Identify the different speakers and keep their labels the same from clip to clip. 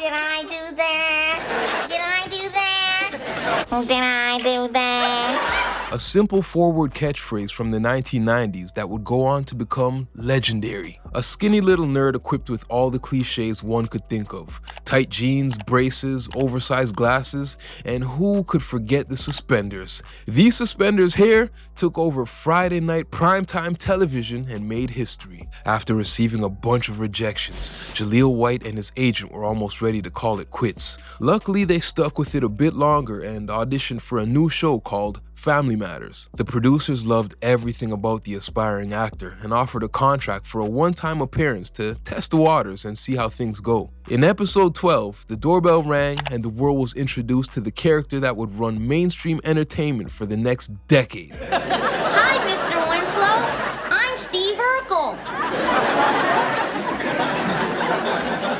Speaker 1: Did I do that? Did I do that? Did I do that?
Speaker 2: A simple forward catchphrase from the 1990s that would go on to become legendary. A skinny little nerd equipped with all the cliches one could think of. Tight jeans, braces, oversized glasses, and who could forget the suspenders? These suspenders here took over Friday night primetime television and made history. After receiving a bunch of rejections, Jaleel White and his agent were almost ready to call it quits. Luckily, they stuck with it a bit longer and auditioned for a new show called Family Matters. The producers loved everything about the aspiring actor and offered a contract for a one-time appearance to test the waters and see how things go. In episode 12, the doorbell rang and the world was introduced to the character that would run mainstream entertainment for the next decade.
Speaker 1: Hi, Mr. Winslow. I'm Steve Urkel.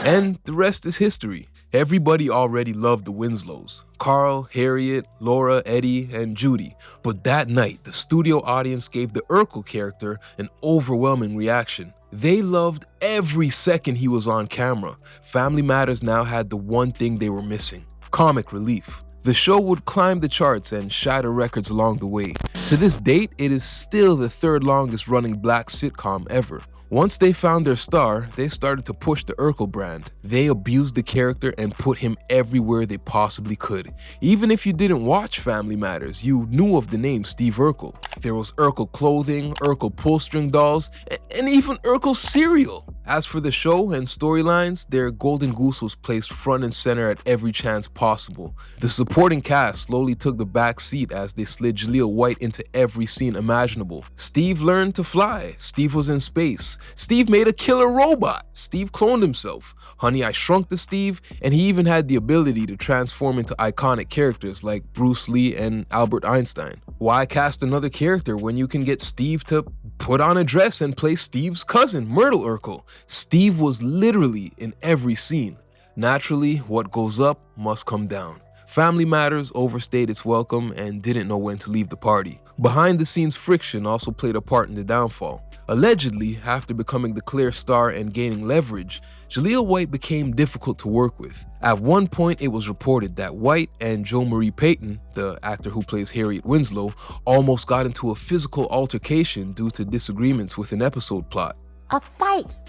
Speaker 2: And the rest is history. Everybody already loved the Winslows. Carl, Harriet, Laura, Eddie, and Judy. But that night, the studio audience gave the Urkel character an overwhelming reaction. They loved every second he was on camera. Family Matters now had the one thing they were missing: comic relief. The show would climb the charts and shatter records along the way. To this date, it is still the third longest running black sitcom ever. Once they found their star, they started to push the Urkel brand. They abused the character and put him everywhere they possibly could. Even if you didn't watch Family Matters, you knew of the name Steve Urkel. There was Urkel clothing, Urkel pull-string dolls, and even Urkel cereal. As for the show and storylines, their golden goose was placed front and center at every chance possible. The supporting cast slowly took the back seat as they slid Jaleel White into every scene imaginable. Steve learned to fly. Steve was in space. Steve made a killer robot. Steve cloned himself. Honey, I Shrunk the Steve, and he even had the ability to transform into iconic characters like Bruce Lee and Albert Einstein. Why cast another character when you can get Steve to put on a dress and play Steve's cousin, Myrtle Urkel? Steve was literally in every scene. Naturally, what goes up must come down. Family Matters overstayed its welcome and didn't know when to leave the party. Behind-the-scenes friction also played a part in the downfall. Allegedly, after becoming the clear star and gaining leverage, Jaleel White became difficult to work with. At one point, it was reported that White and Jo Marie Payton, the actor who plays Harriet Winslow, almost got into a physical altercation due to disagreements with an episode plot.
Speaker 3: A fight.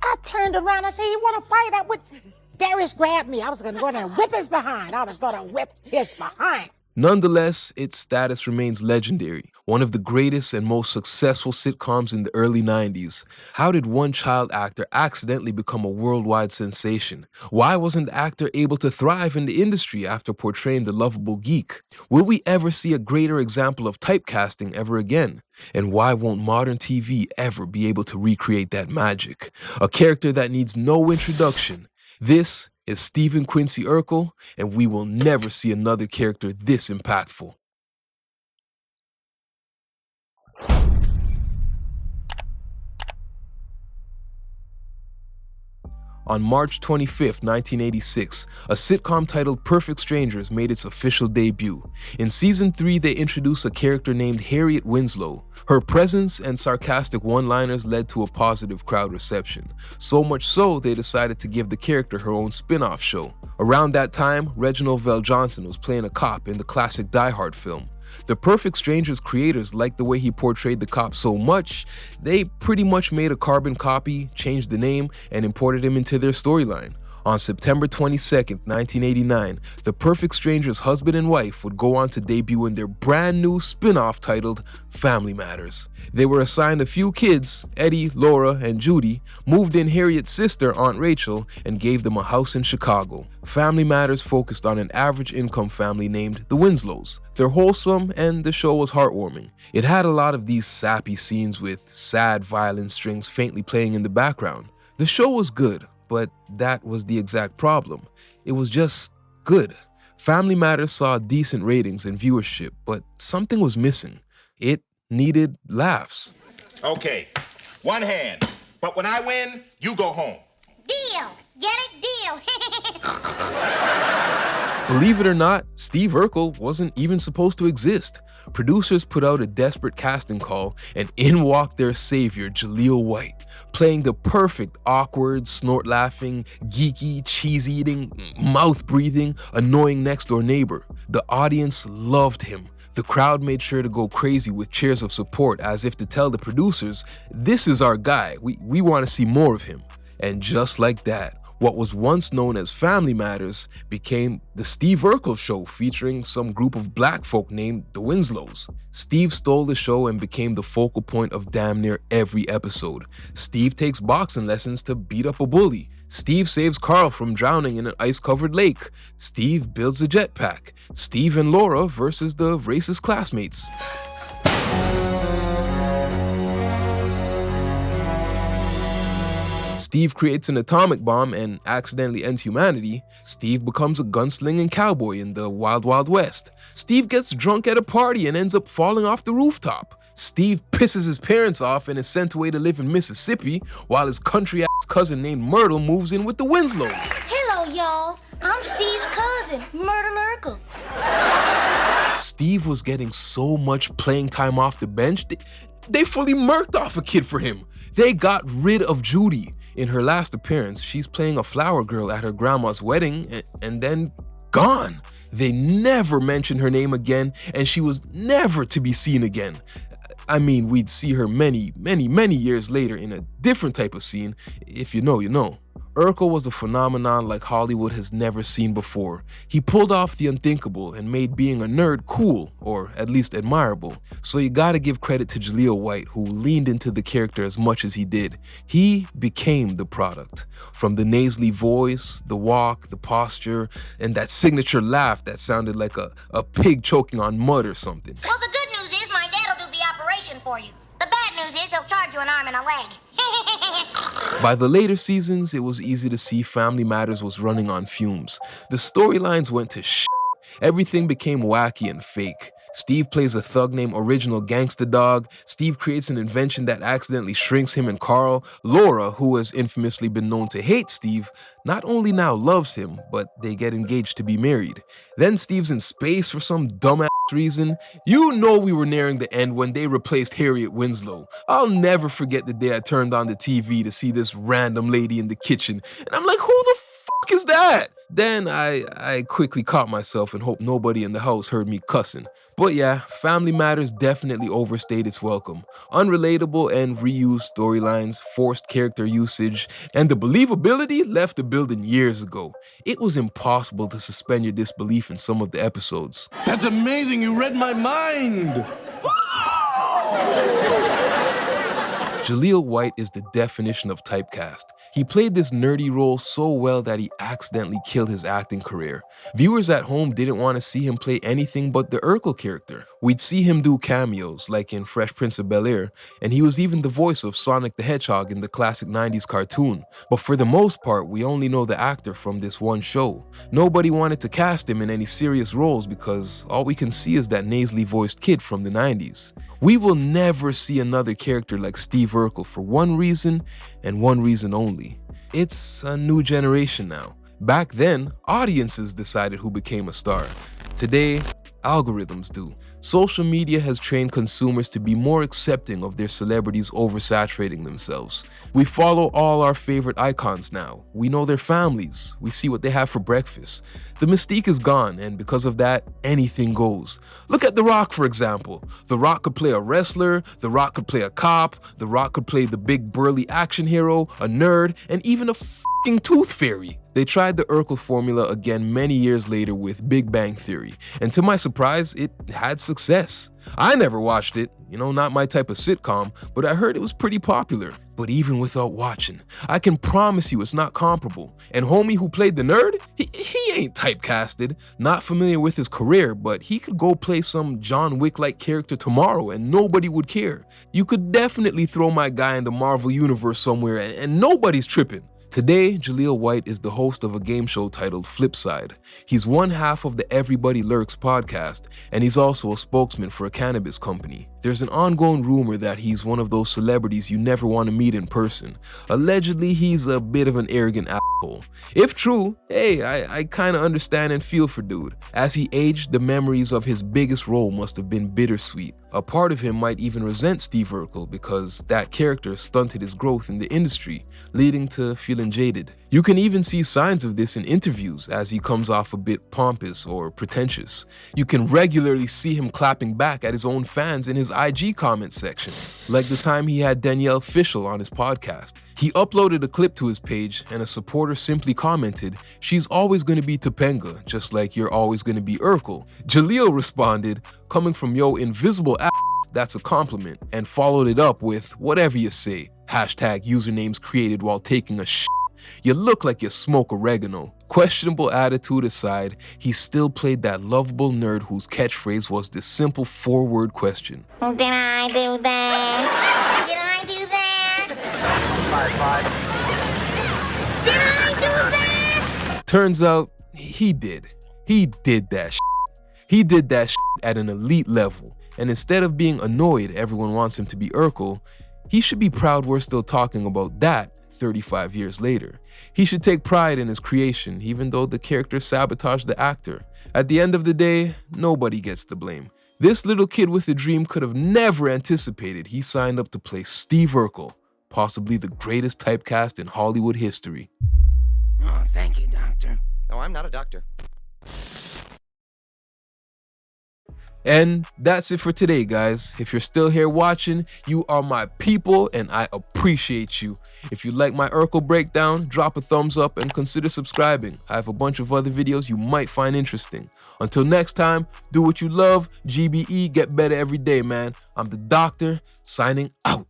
Speaker 3: I turned around and said, "You want to fight?" Darius grabbed me. I was going to go in and whip his behind.
Speaker 2: Nonetheless, its status remains legendary, one of the greatest and most successful sitcoms in the early 90s. How did one child actor accidentally become a worldwide sensation? Why wasn't the actor able to thrive in the industry after portraying the lovable geek? Will we ever see a greater example of typecasting ever again? And why won't modern TV ever be able to recreate that magic? A character that needs no introduction. This is Stephen Quincy Urkel, and we will never see another character this impactful. On March 25, 1986, a sitcom titled Perfect Strangers made its official debut. In season 3, they introduced a character named Harriet Winslow. Her presence and sarcastic one-liners led to a positive crowd reception. So much so, they decided to give the character her own spin-off show. Around that time, Reginald VelJohnson was playing a cop in the classic Die Hard film. The Perfect Strangers creators liked the way he portrayed the cop so much, they pretty much made a carbon copy, changed the name, and imported him into their storyline. On September 22, 1989, The Perfect Strangers husband and wife would go on to debut in their brand new spin-off titled Family Matters. They were assigned a few kids, Eddie, Laura, and Judy, moved in Harriet's sister, Aunt Rachel, and gave them a house in Chicago. Family Matters focused on an average income family named the Winslows. They're wholesome, and the show was heartwarming. It had a lot of these sappy scenes with sad violin strings faintly playing in the background. The show was good, but that was the exact problem. It was just good. Family Matters saw decent ratings and viewership, but something was missing. It needed laughs.
Speaker 4: Okay, one hand. But when I win, you go home.
Speaker 1: Deal. Get it? Deal.
Speaker 2: Believe it or not, Steve Urkel wasn't even supposed to exist. Producers put out a desperate casting call, and in walked their savior, Jaleel White, playing the perfect awkward, snort-laughing, geeky, cheese-eating, mouth-breathing, annoying next-door neighbor. The audience loved him. The crowd made sure to go crazy with cheers of support as if to tell the producers, this is our guy, we want to see more of him. And just like that, what was once known as Family Matters became The Steve Urkel Show, featuring some group of black folk named the Winslows. Steve stole the show and became the focal point of damn near every episode. Steve takes boxing lessons to beat up a bully. Steve saves Carl from drowning in an ice-covered lake. Steve builds a jetpack. Steve and Laura versus the racist classmates. Steve creates an atomic bomb and accidentally ends humanity. Steve becomes a gunslinging cowboy in the Wild Wild West. Steve gets drunk at a party and ends up falling off the rooftop. Steve pisses his parents off and is sent away to live in Mississippi, while his country-ass cousin named Myrtle moves in with the Winslows.
Speaker 1: Hello, y'all. I'm Steve's cousin, Myrtle Urkel.
Speaker 2: Steve was getting so much playing time off the bench, they fully murked off a kid for him. They got rid of Judy. In her last appearance, she's playing a flower girl at her grandma's wedding and then gone. They never mentioned her name again, and she was never to be seen again. I mean, we'd see her many, many, many years later in a different type of scene. If you know, you know. Urkel was a phenomenon like Hollywood has never seen before. He pulled off the unthinkable and made being a nerd cool, or at least admirable. So you gotta give credit to Jaleel White, who leaned into the character as much as he did. He became the product. From the nasally voice, the walk, the posture, and that signature laugh that sounded like a pig choking on mud or something.
Speaker 1: Well, the good news is my dad'll do the operation for you. The bad news is he'll charge you an arm and a leg.
Speaker 2: By the later seasons, it was easy to see Family Matters was running on fumes. The storylines went to shit. Everything became wacky and fake. Steve plays a thug named Original Gangsta Dog. Steve creates an invention that accidentally shrinks him and Carl. Laura, who has infamously been known to hate Steve, not only now loves him, but they get engaged to be married. Then Steve's in space for some dumbass reason. You know we were nearing the end when they replaced Harriet Winslow. I'll never forget the day I turned on the TV to see this random lady in the kitchen, and I'm like, who the fuck is that? Then I quickly caught myself and hoped nobody in the house heard me cussing. But yeah, Family Matters definitely overstayed its welcome. Unrelatable and reused storylines, forced character usage, and the believability left the building years ago. It was impossible to suspend your disbelief in some of the episodes.
Speaker 5: That's amazing, you read my mind!
Speaker 2: Jaleel White is the definition of typecast. He played this nerdy role so well that he accidentally killed his acting career. Viewers at home didn't want to see him play anything but the Urkel character. We'd see him do cameos, like in Fresh Prince of Bel-Air, and he was even the voice of Sonic the Hedgehog in the classic 90s cartoon. But for the most part, we only know the actor from this one show. Nobody wanted to cast him in any serious roles because all we can see is that nasally voiced kid from the 90s. We will never see another character like Steve Urkel for one reason and one reason only. It's a new generation now. Back then, audiences decided who became a star. Today, algorithms do. Social media has trained consumers to be more accepting of their celebrities oversaturating themselves. We follow all our favorite icons now. We know their families. We see what they have for breakfast. The mystique is gone, and because of that, anything goes. Look at The Rock, for example. The Rock could play a wrestler, The Rock could play a cop, The Rock could play the big burly action hero, a nerd, and even a f***ing tooth fairy. They tried the Urkel formula again many years later with Big Bang Theory, and to my surprise, it had success. I never watched it, not my type of sitcom, but I heard it was pretty popular. But even without watching, I can promise you it's not comparable. And homie who played the nerd, he ain't typecasted. Not familiar with his career, but he could go play some John Wick-like character tomorrow and nobody would care. You could definitely throw my guy in the Marvel universe somewhere and nobody's tripping. Today, Jaleel White is the host of a game show titled Flipside. He's one half of the Everybody Lurks podcast, and he's also a spokesman for a cannabis company. There's an ongoing rumor that he's one of those celebrities you never want to meet in person. Allegedly, he's a bit of an arrogant asshole. If true, hey, I kinda understand and feel for dude. As he aged, the memories of his biggest role must have been bittersweet. A part of him might even resent Steve Urkel because that character stunted his growth in the industry, leading to feeling jaded. You can even see signs of this in interviews as he comes off a bit pompous or pretentious. You can regularly see him clapping back at his own fans in his IG comment section, like the time he had Danielle Fishel on his podcast. He uploaded a clip to his page and a supporter simply commented, "She's always gonna be Topanga, just like you're always gonna be Urkel." Jaleel responded, "Coming from yo invisible ass, that's a compliment," and followed it up with, "Whatever you say, hashtag usernames created while taking a shit. You look like you smoke oregano." Questionable attitude aside, he still played that lovable nerd whose catchphrase was this simple 4-word question.
Speaker 1: Did I do that? Did I do that? Did I do that?
Speaker 2: Turns out, he did. He did that shit. He did that shit at an elite level. And instead of being annoyed everyone wants him to be Urkel, he should be proud we're still talking about that 35 years later. He should take pride in his creation, even though the character sabotaged the actor. At the end of the day, nobody gets the blame. This little kid with a dream could have never anticipated he signed up to play Steve Urkel, possibly the greatest typecast in Hollywood history.
Speaker 6: Oh, thank you, doctor.
Speaker 7: No, I'm not a doctor.
Speaker 2: And that's it for today, guys. If you're still here watching, you are my people and I appreciate you. If you like my Urkel breakdown, drop a thumbs up and consider subscribing. I have a bunch of other videos you might find interesting. Until next time, do what you love. GBE, get better every day, man. I'm the doctor, signing out.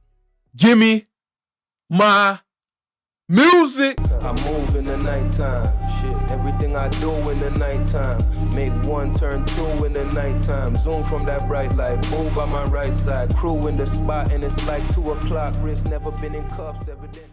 Speaker 2: Gimme my music. I move in the nighttime. Shit, everything I do in the nighttime. Make one turn two in the nighttime. Zoom from that bright light. Move by my right side. Crew in the spot and it's like 2 o'clock. Wrist never been in cuffs, evident.